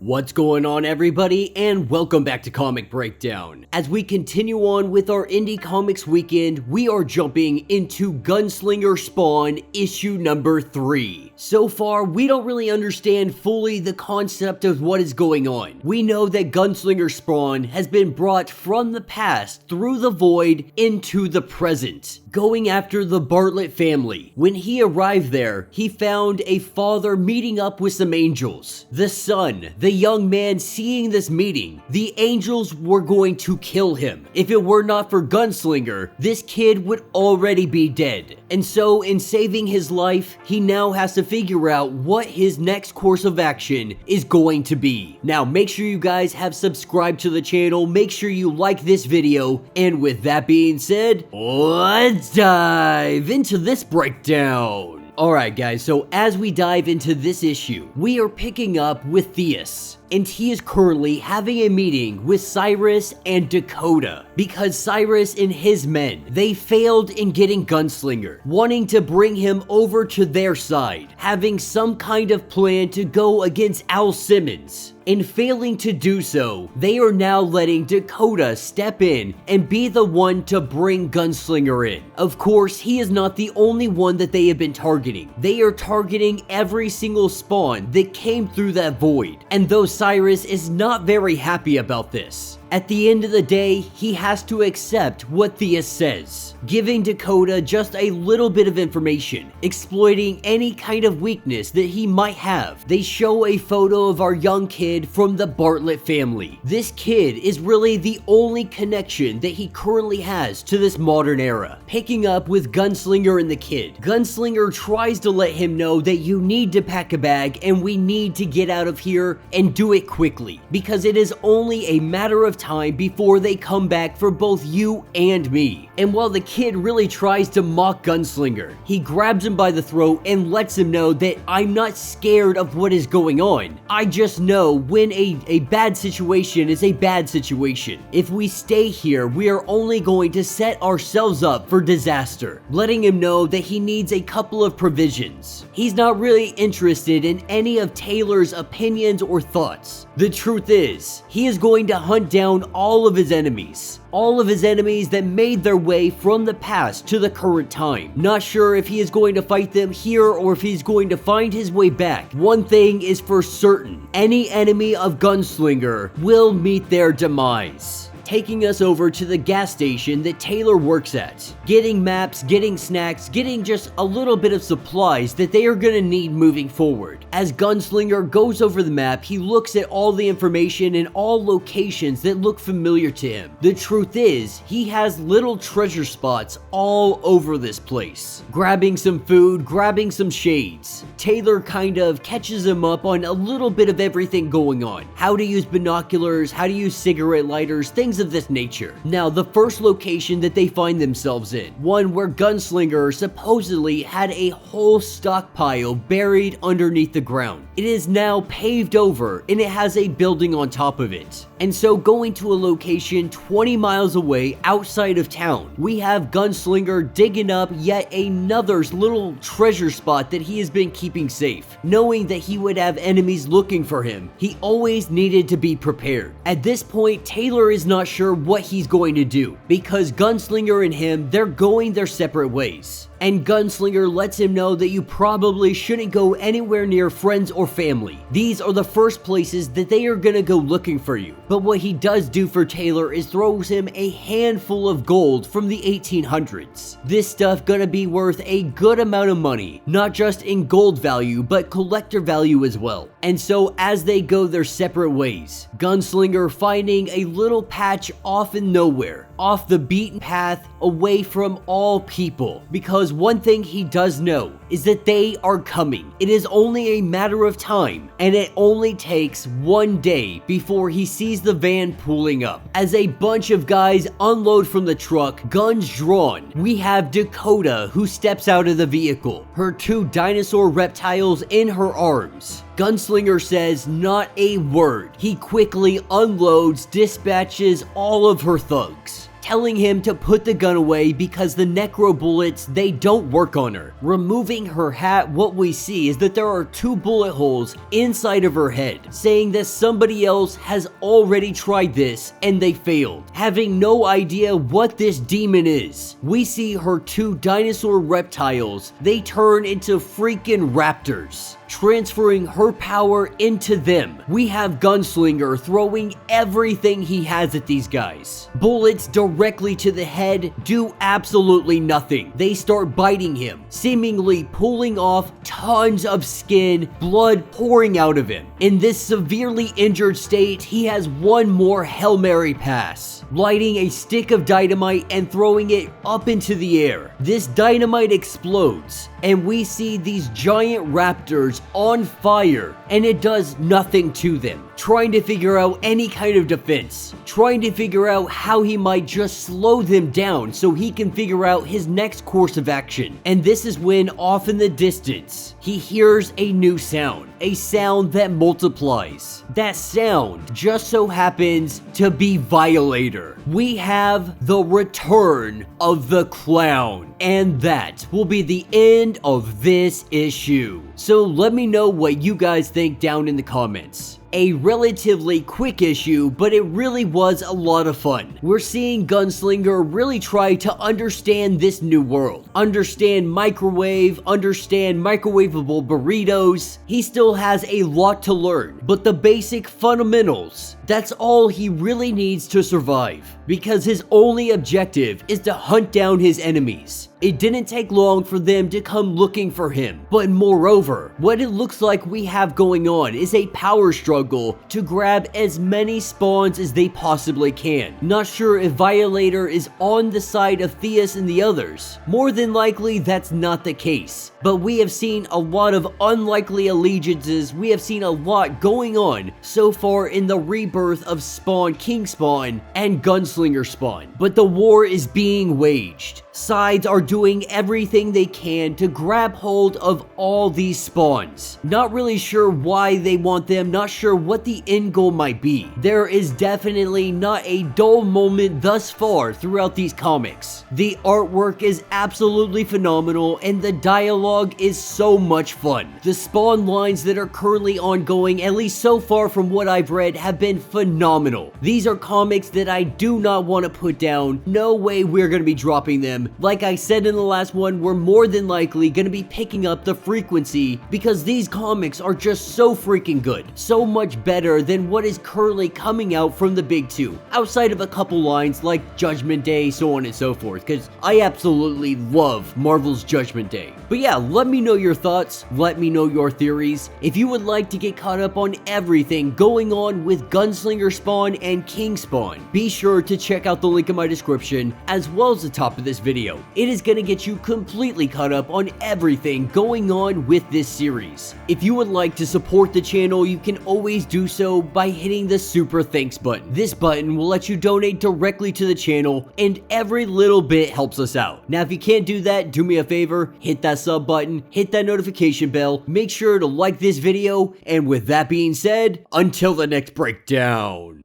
What's going on, everybody, and welcome back to Comic Breakdown. As we continue on with our Indie Comics weekend, we are jumping into Gunslinger Spawn issue number 3. So far, we don't really understand fully the concept of what is going on. We know that Gunslinger Spawn has been brought from the past through the void into the present, going after the Bartlett family. When he arrived there, he found a father meeting up with some angels. The son, the young man seeing this meeting, the angels were going to kill him. If it were not for Gunslinger, this kid would already be dead. And so in saving his life, he now has to figure out what his next course of action is going to be. Now make sure you guys have subscribed to the channel, make sure you like this video, and with that being said, let's dive into this breakdown. Alright guys, so as we dive into this issue, we are picking up with Theus, and he is currently having a meeting with Cyrus and Dakota, because Cyrus and his men, they failed in getting Gunslinger, wanting to bring him over to their side, having some kind of plan to go against Al Simmons. In failing to do so, they are now letting Dakota step in and be the one to bring Gunslinger in. Of course, he is not the only one that they have been targeting. They are targeting every single spawn that came through that void. And though Cyrus is not very happy about this, at the end of the day, he has to accept what Theus says, giving Dakota just a little bit of information, exploiting any kind of weakness that he might have. They show a photo of our young kid from the Bartlett family. This kid is really the only connection that he currently has to this modern era. Picking up with Gunslinger and the kid, Gunslinger tries to let him know that you need to pack a bag and we need to get out of here and do it quickly, because it is only a matter of time before they come back for both you and me. And while the kid really tries to mock Gunslinger, he grabs him by the throat and lets him know that I'm not scared of what is going on. I just know when a bad situation is a bad situation. If we stay here, we are only going to set ourselves up for disaster. Letting him know that he needs a couple of provisions. He's not really interested in any of Taylor's opinions or thoughts. The truth is, he is going to hunt down all of his enemies. All of his enemies that made their way from the past to the current time. Not sure if he is going to fight them here or if he's going to find his way back. One thing is for certain, any enemy of Gunslinger will meet their demise. Taking us over to the gas station that Taylor works at, getting maps, getting snacks, getting just a little bit of supplies that they are gonna need moving forward. As Gunslinger goes over the map, he looks at all the information and all locations that look familiar to him. The truth is, he has little treasure spots all over this place. Grabbing some food, grabbing some shades. Taylor kind of catches him up on a little bit of everything going on. How to use binoculars, how to use cigarette lighters, things of this nature. Now, the first location that they find themselves in, one where Gunslinger supposedly had a whole stockpile buried underneath the ground. It is now paved over and it has a building on top of it. And so going to a location 20 miles away outside of town, we have Gunslinger digging up yet another little treasure spot that he has been keeping safe. Knowing that he would have enemies looking for him, he always needed to be prepared. At this point, Taylor is not sure what he's going to do, because Gunslinger and him, they're going their separate ways. And Gunslinger lets him know that you probably shouldn't go anywhere near friends or family. These are the first places that they are gonna go looking for you. But what he does do for Taylor is throws him a handful of gold from the 1800s. This stuff gonna be worth a good amount of money, not just in gold value, but collector value as well. And so as they go their separate ways, Gunslinger finding a little patch off in nowhere, off the beaten path, away from all people, because one thing he does know is that they are coming. It is only a matter of time, and it only takes one day before he sees the van pulling up. As a bunch of guys unload from the truck, guns drawn, we have Dakota who steps out of the vehicle, her 2 dinosaur reptiles in her arms. Gunslinger says not a word. He quickly unloads, dispatches all of her thugs. telling him to put the gun away because the necro bullets, they don't work on her. Removing her hat, what we see is that there are 2 bullet holes inside of her head, saying that somebody else has already tried this and they failed. Having no idea what this demon is, we see her 2 dinosaur reptiles, they turn into freaking raptors, transferring her power into them. We have Gunslinger throwing everything he has at these guys. Bullets directly to the head do absolutely nothing. They start biting him, seemingly pulling off tons of skin, blood pouring out of him. In this severely injured state, he has one more Hail Mary pass, lighting a stick of dynamite and throwing it up into the air. This dynamite explodes, and we see these giant raptors on fire, and it does nothing to them. Trying to figure out any kind of defense, trying to figure out how he might just slow them down so he can figure out his next course of action. And this is when, off in the distance, he hears a new sound, a sound that multiplies. That sound just so happens to be Violator. We have the return of the clown, and that will be the end of this issue. So let me know what you guys think down in the comments. A relatively quick issue, but it really was a lot of fun. We're seeing Gunslinger really try to understand this new world. Understand microwave, understand microwavable burritos. He still has a lot to learn, but the basic fundamentals, that's all he really needs to survive, because his only objective is to hunt down his enemies. It didn't take long for them to come looking for him, but moreover, what it looks like we have going on is a power struggle to grab as many spawns as they possibly can. Not sure if Violator is on the side of Theus and the others. More than likely, that's not the case. But we have seen a lot of unlikely allegiances, we have seen a lot going on so far in the rebirth of Spawn, King Spawn, and Gunslinger Spawn. But the war is being waged. Sides are doing everything they can to grab hold of all these spawns. Not really sure why they want them, not sure what the end goal might be. There is definitely not a dull moment thus far throughout these comics. The artwork is absolutely phenomenal and the dialogue is so much fun. The spawn lines that are currently ongoing, at least so far from what I've read, have been phenomenal. These are comics that I do not want to put down. No way we're going to be dropping them. Like I said in the last one, we're more than likely going to be picking up the frequency because these comics are just so freaking good. So much better than what is currently coming out from the big two, outside of a couple lines like Judgment Day, so on and so forth, because I absolutely love Marvel's Judgment Day. But yeah, let me know your thoughts, let me know your theories. If you would like to get caught up on everything going on with Gunslinger Spawn and King Spawn, be sure to check out the link in my description as well as the top of this video. It is going to get you completely caught up on everything going on with this series. If you would like to support the channel, you can always do so by hitting the super thanks button. This button will let you donate directly to the channel, and every little bit helps us out. Now, if you can't do that, do me a favor, hit that sub button, hit that notification bell, make sure to like this video, and with that being said, until the next breakdown.